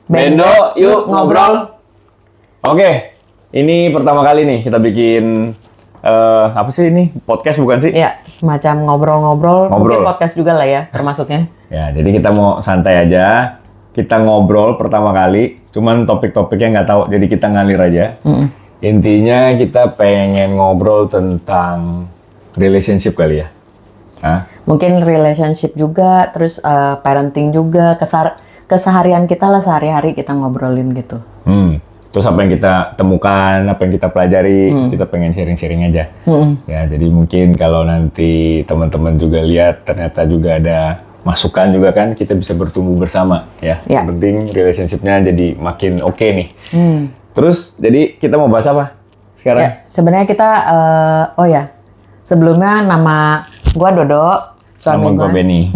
Bendo, yuk ngobrol. Oke, ini pertama kali nih kita bikin apa sih ini? Podcast bukan sih? Ya, semacam ngobrol-ngobrol. Mungkin podcast juga lah ya, termasuknya. Ya, jadi kita mau santai aja. Kita ngobrol pertama kali, cuman topik-topiknya nggak tahu, jadi kita ngalir aja. Intinya kita pengen ngobrol tentang relationship kali ya. Hah? Mungkin relationship juga, terus parenting juga, keseharian kita lah sehari-hari kita ngobrolin gitu. Terus apa yang kita temukan, apa yang kita pelajari, kita pengen sharing-sharing aja. Ya, jadi mungkin kalau nanti teman-teman juga lihat ternyata juga ada masukan juga kan, kita bisa bertumbuh bersama ya. Yang penting relationship-nya jadi makin oke nih. Terus jadi kita mau bahas apa sekarang? Ya, sebenarnya kita sebelumnya nama gua Dodo, suami gua Benny.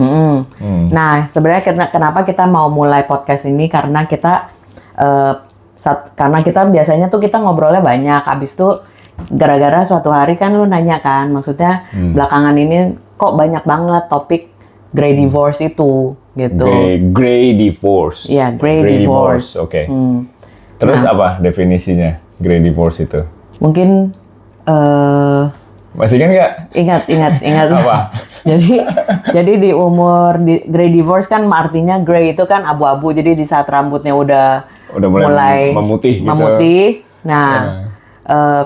Nah, sebenarnya kenapa kita mau mulai podcast ini karena kita karena kita biasanya tuh kita ngobrolnya banyak. Abis itu gara-gara suatu hari kan lu nanya kan, maksudnya belakangan ini kok banyak banget topik grey divorce itu gitu. Grey divorce. Iya, grey divorce. Oke. Terus apa definisinya grey divorce itu? Mungkin masih kan nggak? Ingat. Apa? jadi di umur grey divorce kan artinya grey itu kan abu-abu. Jadi di saat rambutnya udah mulai memutih gitu. Nah,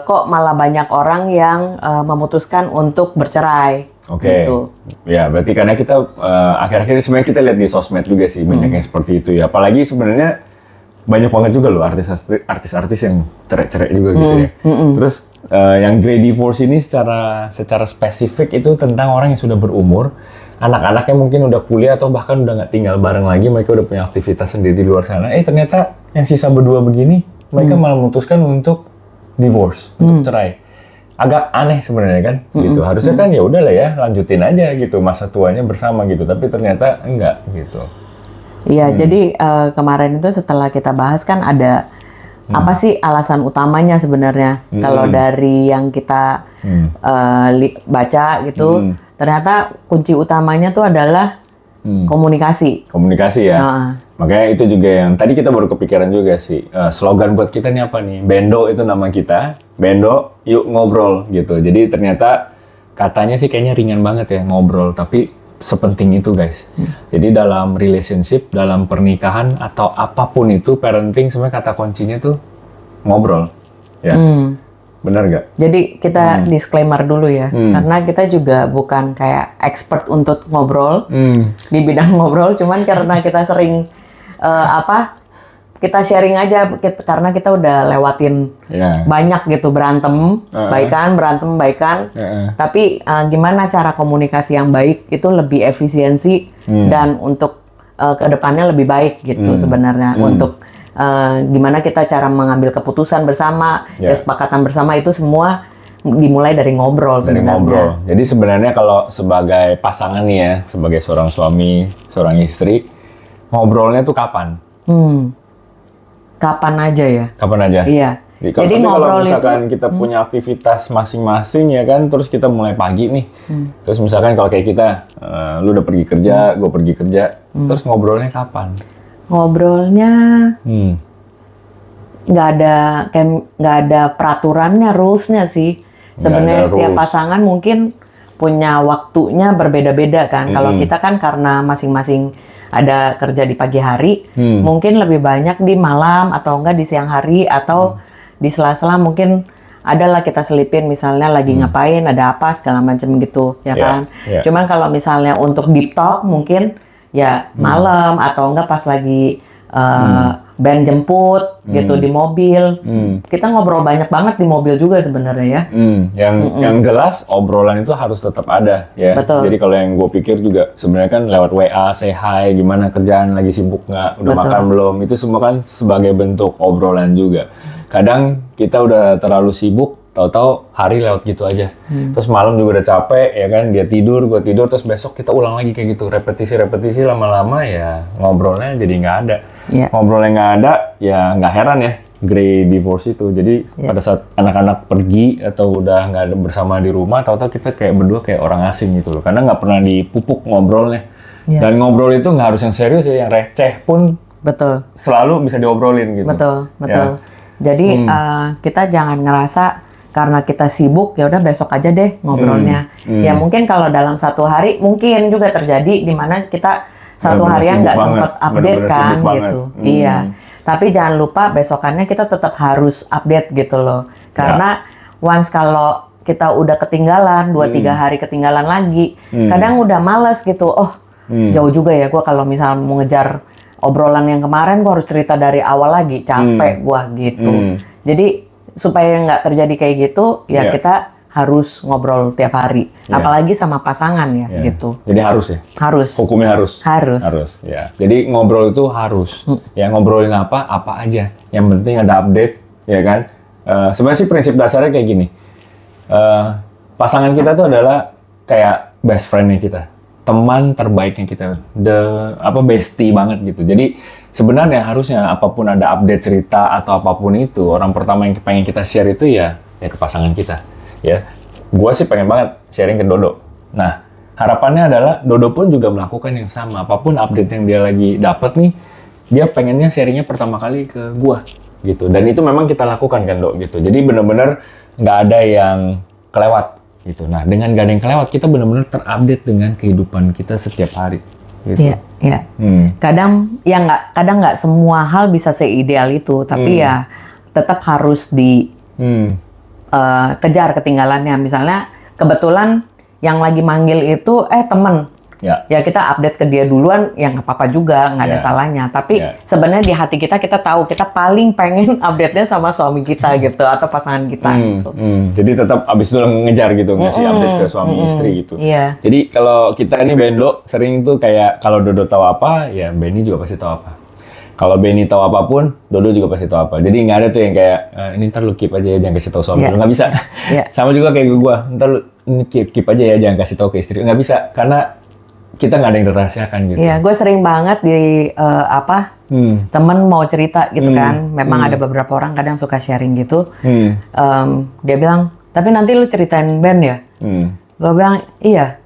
kok malah banyak orang yang memutuskan untuk bercerai. Oke. Gitu. Ya, berarti karena kita akhir-akhir ini sebenarnya kita lihat di sosmed juga sih banyak yang seperti itu ya. Apalagi sebenarnya banyak banget juga loh artis-artis yang cerai-cerai juga gitu ya. Terus yang grey divorce ini secara spesifik itu tentang orang yang sudah berumur, anak-anaknya mungkin udah kuliah atau bahkan udah nggak tinggal bareng lagi, mereka udah punya aktivitas sendiri di luar sana. Ternyata yang sisa berdua begini, mereka malah memutuskan untuk divorce, untuk cerai. Agak aneh sebenarnya kan, gitu. Harusnya kan ya udahlah ya, lanjutin aja gitu masa tuanya bersama gitu. Tapi ternyata enggak gitu. Iya, jadi kemarin itu setelah kita bahas kan ada apa sih alasan utamanya sebenarnya kalau dari yang kita baca gitu, ternyata kunci utamanya tuh adalah komunikasi. Komunikasi ya. Makanya itu juga yang tadi kita baru kepikiran juga sih. Slogan buat kita nih apa nih? Bendo itu nama kita. Bendo, yuk ngobrol gitu. Jadi ternyata katanya sih kayaknya ringan banget ya ngobrol, tapi sepenting itu guys. Jadi dalam relationship, dalam pernikahan atau apapun itu parenting, sebenarnya kata kuncinya tuh ngobrol. Ya. Benar nggak? Jadi kita disclaimer dulu ya, karena kita juga bukan kayak expert untuk ngobrol di bidang ngobrol, cuman karena kita sering kita sharing aja, karena kita udah lewatin banyak gitu berantem, baikan. Tapi gimana cara komunikasi yang baik itu lebih efisiensi dan untuk kedepannya lebih baik gitu sebenarnya untuk gimana kita cara mengambil keputusan bersama, kesepakatan bersama itu semua dimulai dari ngobrol sebenarnya. Jadi sebenarnya kalau sebagai pasangan nih ya, sebagai seorang suami, seorang istri, ngobrolnya tuh kapan? Kapan aja ya? Kapan aja? Iya. Jadi ngobrol kalau misalkan kita punya aktivitas masing-masing ya kan, terus kita mulai pagi nih. Terus misalkan kalau kayak kita, lu udah pergi kerja, gue pergi kerja, terus ngobrolnya kapan? Ngobrolnya nggak ada peraturannya, rulesnya sih. Sebenarnya setiap pasangan mungkin punya waktunya berbeda-beda kan. Kalau kita kan karena masing-masing ada kerja di pagi hari, mungkin lebih banyak di malam atau enggak di siang hari atau di sela-sela mungkin adalah kita selipin misalnya lagi ngapain, ada apa segala macam gitu ya kan. Cuman kalau misalnya untuk deep talk mungkin ya malam atau enggak pas lagi band jemput gitu di mobil. Kita ngobrol banyak banget di mobil juga sebenarnya ya. Yang jelas obrolan itu harus tetap ada ya. Betul. Jadi kalau yang gue pikir juga sebenarnya kan lewat WA, say hi, gimana kerjaan, lagi sibuk nggak, udah makan belum, itu semua kan sebagai bentuk obrolan juga. Kadang kita udah terlalu sibuk, tahu-tahu hari lewat gitu aja. Terus malam juga udah capek ya kan, dia tidur, gue tidur, terus besok kita ulang lagi kayak gitu, repetisi lama-lama ya ngobrolnya jadi nggak ada. Ngobrolnya nggak ada, ya nggak heran ya grey divorce itu. Jadi pada saat anak-anak pergi atau udah nggak ada bersama di rumah, tahu-tahu kita kayak berdua kayak orang asing gitu loh, karena nggak pernah dipupuk ngobrolnya. Dan ngobrol itu nggak harus yang serius ya, yang receh pun Betul. selalu bisa diobrolin gitu. Betul. Ya. Jadi kita jangan ngerasa karena kita sibuk ya udah besok aja deh ngobrolnya. Ya mungkin kalau dalam satu hari mungkin juga terjadi di mana kita satu Bener-bener harian sibuk nggak banget. sempat update Bener-bener kan sibuk banget. gitu. Iya. Tapi jangan lupa besokannya kita tetap harus update gitu loh. Karena once kalau kita udah ketinggalan 2-3 hari ketinggalan lagi, kadang udah males gitu. Oh, jauh juga ya gua kalau misal mau ngejar obrolan yang kemarin gua harus cerita dari awal lagi, capek gua gitu. Jadi supaya nggak terjadi kayak gitu, ya kita harus ngobrol tiap hari. Apalagi sama pasangan ya, gitu. Jadi harus ya? Harus. Hukumnya harus? Harus. Ya. Jadi ngobrol itu harus. Ya ngobrolin apa aja. Yang penting ada update, ya kan? Sebenarnya sih prinsip dasarnya kayak gini. Pasangan kita tuh adalah kayak best friend-nya kita. Teman terbaiknya kita. Bestie banget gitu. Jadi sebenarnya harusnya apapun ada update cerita atau apapun itu, orang pertama yang pengen kita share itu ya ke pasangan kita. Ya, gua sih pengen banget sharing ke Dodo. Nah, harapannya adalah Dodo pun juga melakukan yang sama. Apapun update yang dia lagi dapat nih, dia pengennya sharingnya pertama kali ke gua gitu. Dan itu memang kita lakukan kan, Dok, gitu. Jadi benar-benar nggak ada yang kelewat gitu. Nah, dengan nggak ada yang kelewat, kita benar-benar terupdate dengan kehidupan kita setiap hari. Gitu. Iya. Kadang nggak semua hal bisa seideal itu, tapi ya tetap harus kejar ketinggalannya. Misalnya kebetulan yang lagi manggil itu temen. Ya kita update ke dia duluan, ya nggak apa-apa juga, nggak ada salahnya. Tapi sebenarnya di hati kita tahu kita paling pengen update-nya sama suami kita gitu atau pasangan kita. Gitu. Jadi tetap abis itu ngejar gitu, ngasih update ke suami istri gitu. Iya. Jadi kalau kita ini Bendo sering tuh kayak kalau Dodo tahu apa, ya Benny juga pasti tahu apa. Kalau Benny tahu apapun, Dodo juga pasti tahu apa. Jadi nggak ada tuh yang kayak ini ntar lu keep aja ya, jangan kasih tahu suami lu, nggak bisa. Sama juga kayak gue, ntar lu keep aja ya, jangan kasih tahu ke istri, nggak bisa karena kita nggak ada yang dirahasiakan gitu. Iya, gue sering banget di temen mau cerita gitu kan. Memang ada beberapa orang kadang suka sharing gitu. Dia bilang, tapi nanti lu ceritain band ya? Gue bilang, iya.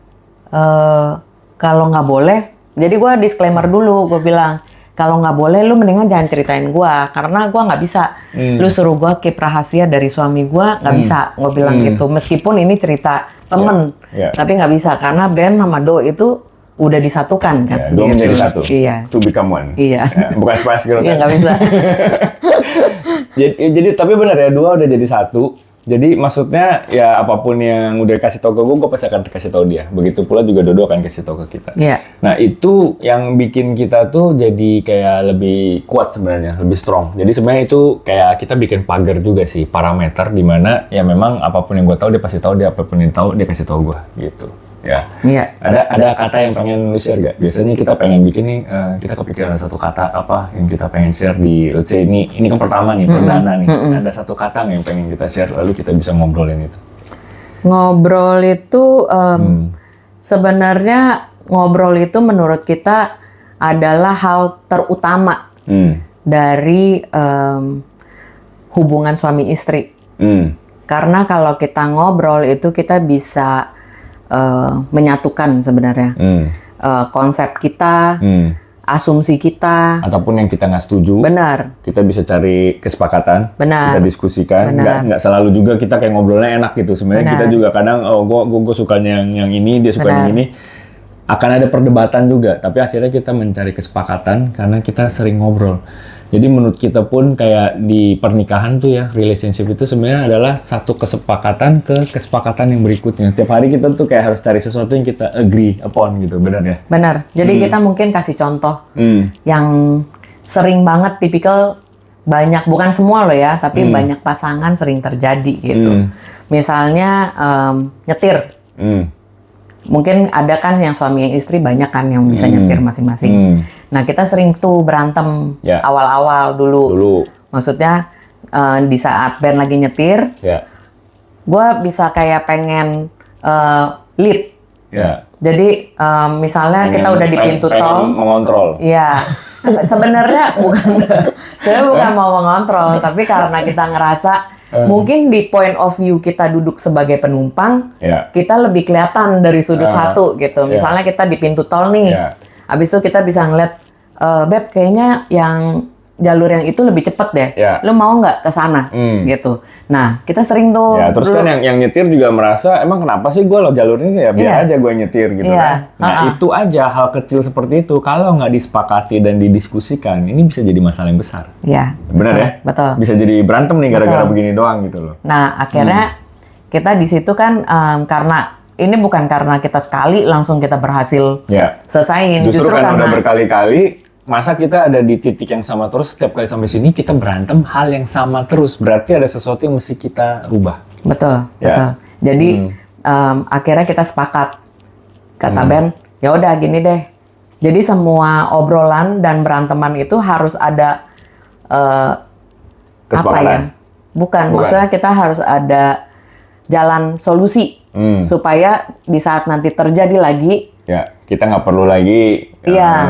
Kalau nggak boleh, jadi gue disclaimer dulu. Gue bilang, kalau nggak boleh, lu mendingan jangan ceritain gue. Karena gue nggak bisa. Lu suruh gue keep rahasia dari suami gue, nggak bisa. Gue bilang gitu. Meskipun ini cerita temen. Tapi nggak bisa. Karena band sama Do itu udah disatukan kan. Dua menjadi satu. Iya. To become one. Iya. Bukan Spice Girl kan. Iya, nggak bisa. jadi tapi benar ya, dua udah jadi satu. Jadi maksudnya ya apapun yang udah kasih tau ke gue pasti akan kasih tau dia. Begitu pula juga Dodo akan kasih tau ke kita. Iya. Nah itu yang bikin kita tuh jadi kayak lebih kuat sebenarnya, lebih strong. Jadi sebenarnya itu kayak kita bikin pagar juga sih, parameter di mana ya memang apapun yang gue tahu dia pasti tahu, dia apapun yang tahu dia kasih tau gue gitu. Ya. Iya. Ada kata yang pengen lu share gak? Biasanya kita pengen bikin nih, kita kepikiran satu kata apa yang kita pengen share di, let's say ini kan pertama nih, perdana nih. Ada satu kata yang pengen kita share, lalu kita bisa ngobrolin itu. Ngobrol itu sebenarnya ngobrol itu menurut kita adalah hal terutama dari hubungan suami istri. Karena kalau kita ngobrol itu kita bisa menyatukan sebenarnya konsep kita, asumsi kita, ataupun yang kita nggak setuju. Benar. Kita bisa cari kesepakatan. Benar. Kita diskusikan. Benar. Nggak selalu juga kita kayak ngobrolnya enak gitu. Sebenarnya kita juga kadang gue sukanya yang ini, dia suka yang ini. Akan ada perdebatan juga. Tapi akhirnya kita mencari kesepakatan karena kita sering ngobrol. Jadi menurut kita pun kayak di pernikahan tuh ya, relationship itu sebenarnya adalah satu kesepakatan ke kesepakatan yang berikutnya. Tiap hari kita tuh kayak harus cari sesuatu yang kita agree upon gitu, benar ya? Benar. Jadi kita mungkin kasih contoh yang sering banget tipikal banyak, bukan semua loh ya, tapi banyak pasangan sering terjadi gitu. Misalnya nyetir. Mungkin ada kan yang suami yang istri banyak kan yang bisa nyetir masing-masing. Nah kita sering tuh berantem awal-awal dulu. Maksudnya di saat Ben lagi nyetir, gue bisa kayak pengen lead. Jadi misalnya kita udah di pintu tol, mengontrol. Iya. Sebenarnya saya bukan mau mengontrol, tapi karena kita ngerasa mungkin di point of view kita duduk sebagai penumpang, kita lebih kelihatan dari sudut satu gitu. Misalnya kita di pintu tol nih, habis itu kita bisa ngeliat Beb kayaknya yang jalur yang itu lebih cepet deh. Ya. Lu mau nggak ke sana? Gitu. Nah, kita sering tuh. Ya, terus kan yang nyetir juga merasa, emang kenapa sih gue lo jalur ini ya biar aja gue nyetir gitu kan. Nah, itu aja hal kecil seperti itu. Kalau nggak disepakati dan didiskusikan, ini bisa jadi masalah yang besar. Iya. Benar ya? Betul. Bisa jadi berantem nih gara-gara begini doang gitu loh. Nah, akhirnya kita di situ kan karena ini bukan karena kita sekali langsung kita berhasil selesaiin. Justru kan udah berkali-kali. Masa kita ada di titik yang sama terus, setiap kali sampai sini kita berantem hal yang sama terus. Berarti ada sesuatu yang mesti kita rubah. Betul, betul. Jadi akhirnya kita sepakat, kata Ben, ya udah gini deh. Jadi semua obrolan dan beranteman itu harus ada apa ya? Bukan, maksudnya kita harus ada jalan solusi supaya di saat nanti terjadi lagi, ya kita nggak perlu lagi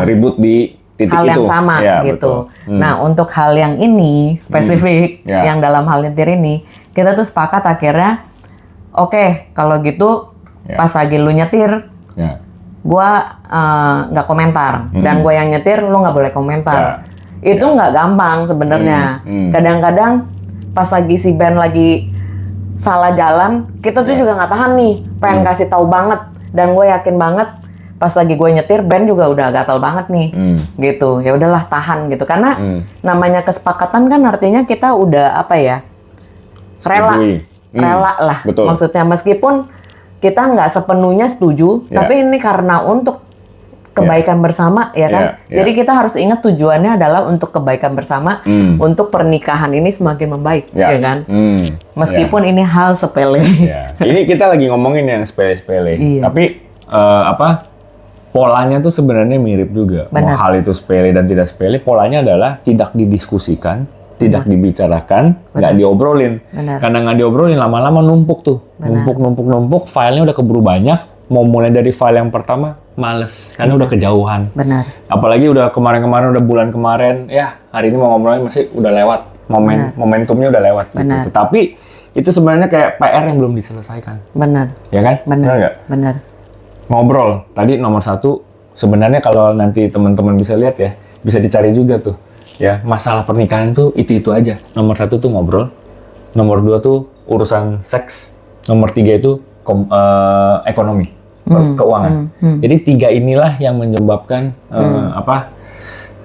ribut di titik hal yang itu. sama gitu. Nah, untuk hal yang ini spesifik, yang dalam hal nyetir ini, kita tuh sepakat akhirnya, oke, kalau gitu pas lagi lu nyetir, gua nggak komentar, dan gua yang nyetir, lu nggak boleh komentar. Itu nggak gampang sebenarnya. Kadang-kadang pas lagi si Ben lagi salah jalan, kita tuh juga nggak tahan nih, pengen kasih tahu banget, dan gue yakin banget. Pas lagi gue nyetir, Ben juga udah gatal banget nih, gitu. Ya udahlah tahan gitu, karena namanya kesepakatan kan artinya kita udah apa ya, rela lah. Betul. Maksudnya meskipun kita nggak sepenuhnya setuju, tapi ini karena untuk kebaikan bersama, ya kan. Jadi kita harus ingat tujuannya adalah untuk kebaikan bersama, untuk pernikahan ini semakin membaik, ya kan. Meskipun ini hal sepele. Ini kita lagi ngomongin yang sepele-sepele, tapi polanya tuh sebenarnya mirip juga. Mau hal itu sepele dan tidak sepele, polanya adalah tidak didiskusikan, tidak dibicarakan, nggak diobrolin. Karena nggak diobrolin, lama-lama numpuk tuh. Numpuk, filenya udah keburu banyak. Mau mulai dari file yang pertama, males. Karena udah kejauhan. Apalagi udah kemarin-kemarin, udah bulan kemarin, ya hari ini mau ngobrolin masih udah lewat. Momentumnya udah lewat. Gitu. Tapi itu sebenarnya kayak PR yang belum diselesaikan. Ya kan? Benar nggak? Benar. Ngobrol tadi nomor 1 sebenarnya kalau nanti teman-teman bisa lihat ya, bisa dicari juga tuh ya, masalah pernikahan tuh itu aja. Nomor 1 tuh ngobrol, nomor 2 tuh urusan seks, nomor 3 itu ekonomi, keuangan. Jadi 3 inilah yang menyebabkan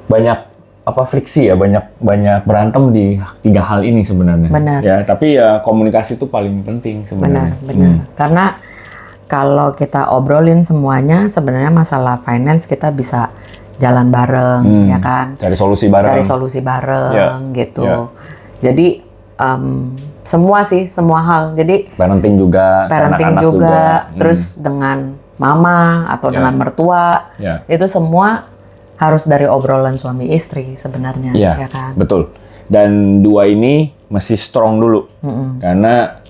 banyak friksi ya, banyak berantem di 3 hal ini sebenarnya. Ya, tapi ya komunikasi itu paling penting sebenarnya. Benar. Karena kalau kita obrolin semuanya, sebenarnya masalah finance kita bisa jalan bareng, ya kan? Cari solusi bareng. Gitu. Jadi semua hal. Jadi parenting juga, terus dengan mama atau dengan mertua, itu semua harus dari obrolan suami istri sebenarnya, ya kan? Betul. Dan 2 ini mesti strong dulu, karena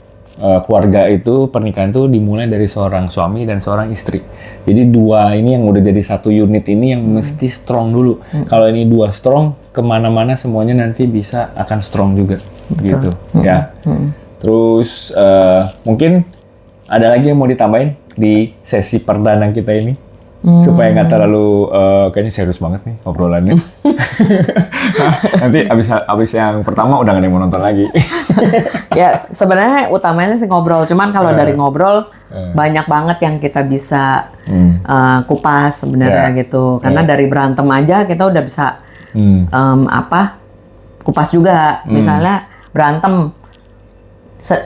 keluarga itu, pernikahan itu dimulai dari seorang suami dan seorang istri. Jadi 2 ini yang udah jadi satu unit ini yang mesti strong dulu. Kalau ini 2 strong, kemana-mana semuanya nanti bisa akan strong juga. Gitu. Ya. Terus mungkin ada lagi yang mau ditambahin di sesi perdana kita ini? Supaya nggak terlalu kayaknya serius banget nih obrolannya. Nanti abis yang pertama udah nggak ada yang mau nonton lagi. Ya sebenarnya utamanya sih ngobrol. Cuman kalau dari ngobrol banyak banget yang kita bisa kupas sebenarnya gitu. Karena dari berantem aja kita udah bisa kupas juga. Misalnya berantem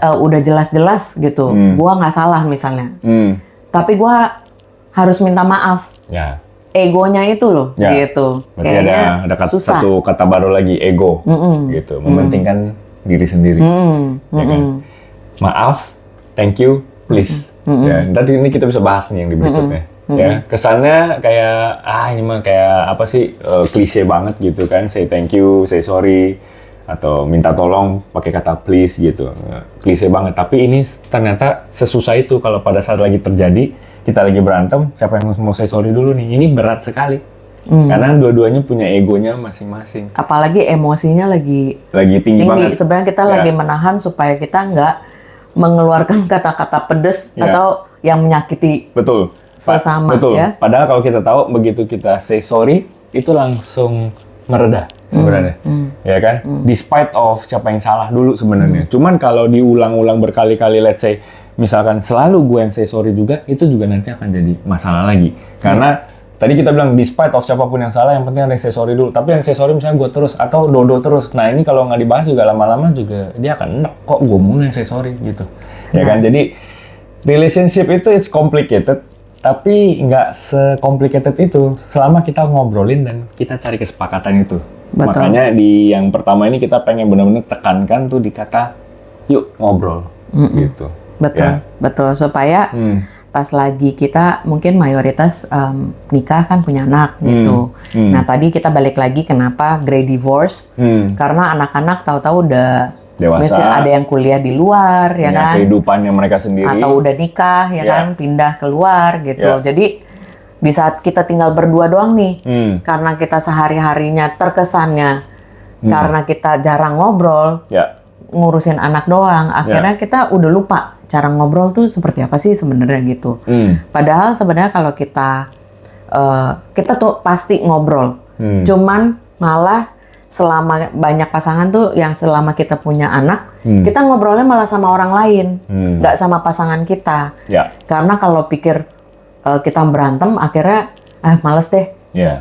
udah jelas-jelas gitu. Gua nggak salah misalnya. Tapi gua harus minta maaf. Egonya itu loh, gitu. Berarti kayaknya ada satu kata baru lagi, ego, gitu. Mementingkan diri sendiri. Ya kan? Maaf, thank you, please. Ya, nanti ini kita bisa bahas nih yang di berikutnya. Ya, kesannya kayak ini mah kayak apa sih, klise banget gitu kan, say thank you, say sorry, atau minta tolong pakai kata please gitu. Klise banget, tapi ini ternyata sesusah itu kalau pada saat lagi terjadi. Kita lagi berantem, siapa yang mau say sorry dulu nih? Ini berat sekali. Karena dua-duanya punya egonya masing-masing. Apalagi emosinya lagi tinggi banget. Sebenarnya kita lagi menahan supaya kita nggak mengeluarkan kata-kata pedes atau yang menyakiti sesama. Betul. Ya? Padahal kalau kita tahu, begitu kita say sorry, itu langsung mereda sebenarnya, ya kan? Despite of siapa yang salah dulu sebenarnya. Cuman kalau diulang-ulang berkali-kali, let's say, misalkan selalu gue yang say sorry juga, itu juga nanti akan jadi masalah lagi. Karena tadi kita bilang despite of siapapun yang salah, yang penting ada yang say sorry dulu. Tapi yang say sorry misalnya gue terus atau Dodo terus. Nah ini kalau nggak dibahas juga lama-lama juga dia akan enek kok gue mulu yang say sorry gitu, ya kan? Jadi relationship itu it's complicated. Tapi nggak se-complicated itu selama kita ngobrolin dan kita cari kesepakatan itu. Betul. Makanya di yang pertama ini kita pengen benar-benar tekankan tuh di kata yuk ngobrol gitu. Betul, betul. Supaya pas lagi kita mungkin mayoritas nikah kan punya anak gitu. Nah tadi kita balik lagi kenapa grey divorce? Karena anak-anak tahu-tahu udah dewasa, ada yang kuliah di luar, ya kan? Kehidupannya mereka sendiri. Atau udah nikah, ya kan? Pindah keluar gitu. Jadi di saat kita tinggal berdua doang nih, karena kita sehari-harinya terkesannya, karena kita jarang ngobrol, ngurusin anak doang, akhirnya kita udah lupa cara ngobrol tuh seperti apa sih sebenarnya gitu. Padahal sebenarnya kalau kita tuh pasti ngobrol, cuman malah selama banyak pasangan tuh yang selama kita punya anak, kita ngobrolnya malah sama orang lain, nggak sama pasangan kita. Karena kalau pikir kita berantem, akhirnya males deh.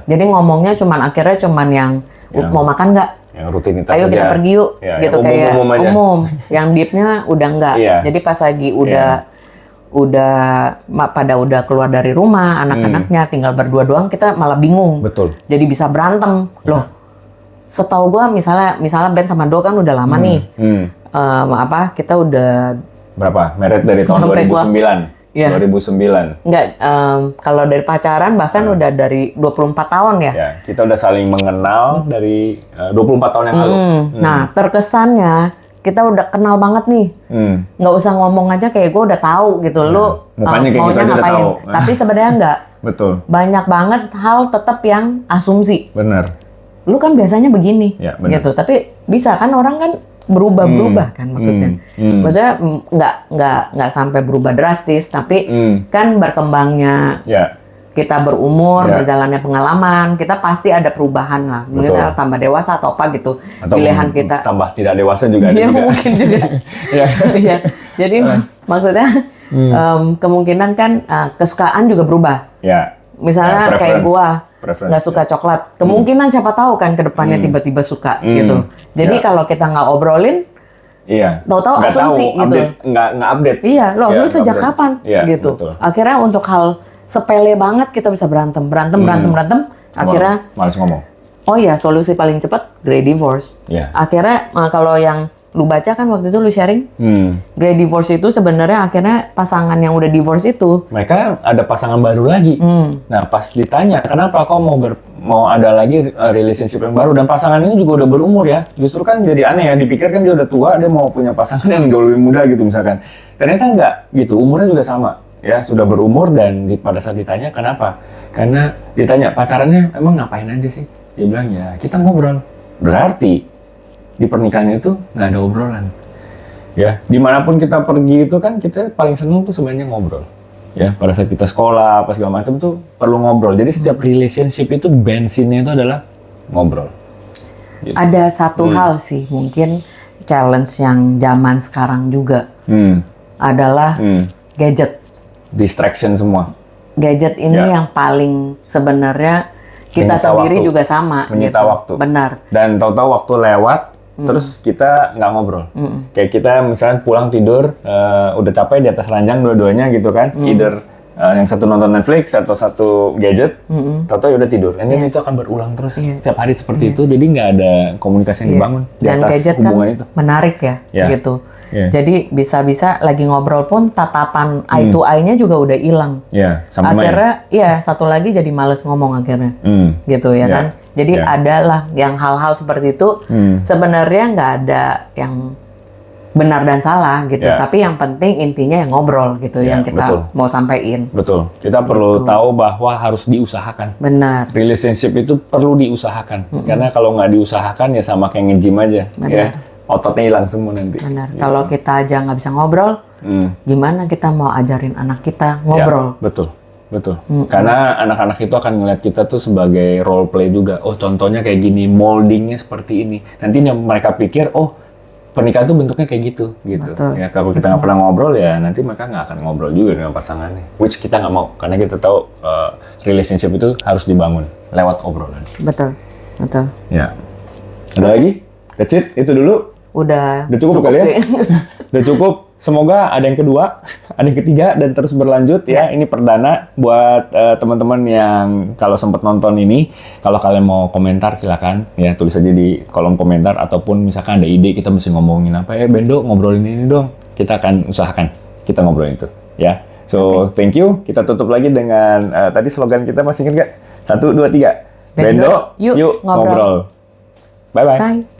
Jadi ngomongnya akhirnya cuman yang mau makan nggak? Yang rutinitas ayo kita pergi yuk, gitu kayak umum. Yang deepnya udah nggak. Jadi pas lagi udah keluar dari rumah, anak-anaknya tinggal berdua doang, kita malah bingung. Betul. Jadi bisa berantem loh. Setahu gue misalnya Ben sama Do kan udah lama nih, kita udah berapa? Married dari tahun 2009. 2009. Enggak, kalau dari pacaran bahkan udah dari 24 tahun ya. Kita udah saling mengenal dari 24 tahun yang lalu. Nah, terkesannya kita udah kenal banget nih. Nggak usah ngomong aja kayak gue udah tahu gitu. Lu mukanya kayak maunya gitu ngapain. udah tahu. Tapi sebenarnya enggak. Betul. Banyak banget hal tetap yang asumsi. Benar. Lu kan biasanya begini, gitu. Tapi bisa kan orang kan berubah kan maksudnya. Maksudnya nggak sampai berubah drastis, tapi kan berkembangnya kita berumur, berjalannya pengalaman, kita pasti ada perubahan lah. Mungkin kita tambah dewasa atau apa gitu. Atau pilihan kita tambah tidak dewasa juga ada juga. Mungkin juga. Iya. Jadi maksudnya kemungkinan kan kesukaan juga berubah. Misalnya kayak gua nggak suka coklat, kemungkinan siapa tahu kan kedepannya tiba-tiba suka gitu. Jadi kalau kita nggak obrolin, tahu-tahu asumsi gitu. Nggak update. Iya, lu sejak kapan gitu. Betul. Akhirnya untuk hal sepele banget kita bisa berantem. Akhirnya malas ngomong. Oh ya, solusi paling cepat grey divorce. Akhirnya kalau yang lu baca kan waktu itu lu sharing, grey divorce itu sebenarnya akhirnya pasangan yang udah divorce itu mereka ada pasangan baru lagi. Nah pas ditanya kenapa kok mau ada lagi relationship yang baru dan pasangan ini juga udah berumur ya, justru kan jadi aneh ya, dipikir kan dia udah tua, dia mau punya pasangan yang jauh lebih muda gitu misalkan, ternyata enggak gitu, umurnya juga sama ya, sudah berumur. Dan pada saat ditanya kenapa, karena ditanya pacarannya emang ngapain aja sih, dia bilang ya kita ngobrol. Berarti di pernikahan itu nggak ada obrolan. Ya, dimanapun kita pergi itu kan kita paling seneng tuh sebenarnya ngobrol. Ya, pada saat kita sekolah, apa segala macam tuh perlu ngobrol. Jadi setiap relationship itu bensinnya itu adalah ngobrol. Gitu. Ada satu hal sih, mungkin challenge yang zaman sekarang juga adalah gadget. Distraction semua. Gadget ini yang paling sebenarnya kita menyita sendiri waktu. Juga sama. Menyita gitu. waktu. Benar. Dan tahu-tahu waktu lewat, terus kita nggak ngobrol. Kayak kita misalnya pulang tidur, udah capek di atas ranjang dua-duanya gitu kan. Either yang satu nonton Netflix atau satu gadget, tahu-tahu udah tidur. Dan itu akan berulang terus setiap hari seperti itu. Jadi nggak ada komunikasi yang dibangun di Dan atas gadget hubungan kan itu. Menarik ya, gitu. Jadi bisa-bisa lagi ngobrol pun tatapan eye to eye-nya juga udah hilang. Akhirnya satu lagi jadi males ngomong akhirnya. Gitu ya kan. Jadi adalah yang hal-hal seperti itu sebenarnya nggak ada yang benar dan salah gitu. Tapi yang penting intinya yang ngobrol gitu yang kita mau sampaikan. Betul. Kita perlu tahu bahwa harus diusahakan. Benar. Relationship itu perlu diusahakan. Karena kalau nggak diusahakan ya sama kayak nge-gym aja. Ya. Ototnya hilang semua nanti. Benar. Kalau kita aja nggak bisa ngobrol, gimana kita mau ajarin anak kita ngobrol? Betul. betul. Karena anak-anak itu akan ngeliat kita tuh sebagai role play juga. Oh, contohnya kayak gini, moldingnya seperti ini. Nanti mereka pikir, oh, pernikahan tuh bentuknya kayak gitu. Betul. Ya, kalau kita nggak pernah ngobrol ya, nanti mereka nggak akan ngobrol juga dengan pasangannya. Which kita nggak mau, karena kita tahu relationship itu harus dibangun lewat obrolan. Betul. Ya. Ada lagi? That's it? Itu dulu? Udah Cukup kali ya? deh. Udah cukup. Semoga ada yang kedua, ada yang ketiga, dan terus berlanjut ya. Ini perdana buat teman-teman yang kalau sempat nonton ini, kalau kalian mau komentar silakan ya, tulis aja di kolom komentar, ataupun misalkan ada ide kita mesti ngomongin apa ya, Bendo ngobrolin ini dong. Kita akan usahakan kita ngobrolin itu ya. So thank you. Kita tutup lagi dengan tadi slogan kita, masih ingat nggak? 1, 2, 3. Bendo, yuk ngobrol. Bye-bye. Bye.